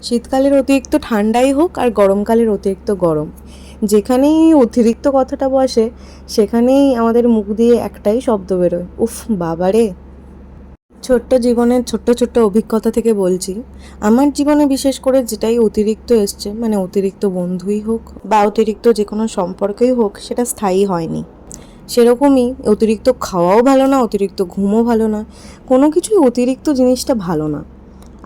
শীতকালের অতিরিক্ত ঠান্ডাই হোক আর গরমকালের অতিরিক্ত গরম, যেখানেই অতিরিক্ত কথাটা বসে সেখানেই আমাদের মুখ দিয়ে একটাই শব্দ বেরোয়, উফ বাবারে। ছোট্ট জীবনের ছোট্ট ছোট্ট অভিজ্ঞতা থেকে বলছি, আমার জীবনে বিশেষ করে যেটাই অতিরিক্ত এসছে, মানে অতিরিক্ত বন্ধুই হোক বা অতিরিক্ত যে কোনো সম্পর্কই হোক, সেটা স্থায়ী হয়নি। সেরকমই অতিরিক্ত খাওয়াও ভালো না, অতিরিক্ত ঘুমও ভালো না, কোনো কিছুই অতিরিক্ত জিনিসটা ভালো না।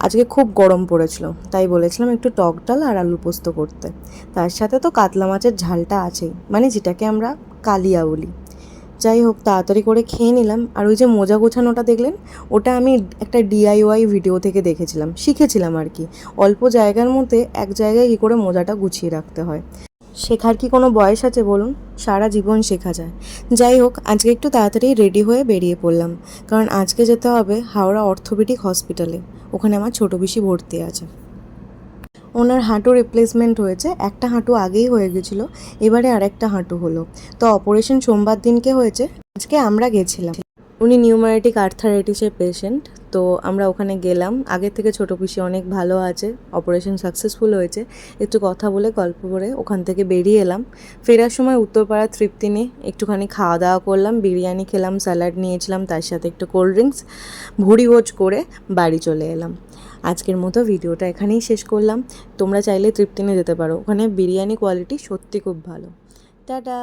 আজকে খুব গরম পড়েছিল, তাই বলেছিলাম একটু টক ডাল আর আলু পোস্ত করতে। তার সাথে তো কাতলা মাছের ঝালটা আছেই, মানে যেটাকে আমরা কালিয়া বলি। যাই হোক, তাড়াতাড়ি করে খেয়ে নিলাম। আর ওই যে মোজা গোছানোটা দেখলেন, ওটা আমি একটা ডিআইওয়াই ভিডিও থেকে দেখেছিলাম, শিখেছিলাম আর কি। অল্প জায়গার মধ্যে এক জায়গায় কী করে মোজাটা গুছিয়ে রাখতে হয়। শেখার কি কোনো বয়স আছে বলুন? সারা জীবন শেখা যায়। যাই হোক, আজকে একটু তাড়াতাড়ি রেডি হয়ে বেরিয়ে পড়লাম, কারণ আজকে যেতে হবে হাওড়া অর্থোপেডিক হসপিটালে। ওখানে আমার ছোটো পিসি ভর্তি আছে। ওনার হাঁটু রিপ্লেসমেন্ট হয়েছে, একটা হাঁটু আগেই হয়ে গেছিলো, এবারে আরেকটা হাঁটু হলো। তো অপারেশন সোমবার দিনকে হয়েছে, আজকে আমরা গেছিলাম। উনি নিউমারেটিক আর্থারাইটিসের পেশেন্ট, তো আমরা ওখানে গেলাম। আগের থেকে ছোটো পিসি অনেক ভালো আছে, অপারেশন সাকসেসফুল হয়েছে। একটু কথা বলে গল্প করে ওখান থেকে বেরিয়ে এলাম। ফেরার সময় উত্তরপাড়া তৃপ্তিনে একটুখানি খাওয়া দাওয়া করলাম, বিরিয়ানি খেলাম, স্যালাড নিয়েছিলাম, তার সাথে একটু কোল্ড ড্রিঙ্কস, ভুড়িভোজ করে বাড়ি চলে এলাম। আজকের মতো ভিডিওটা এখানেই শেষ করলাম। তোমরা চাইলে তৃপ্তিনে যেতে পারো, ওখানে বিরিয়ানি কোয়ালিটি সত্যি খুব ভালো। টাটা।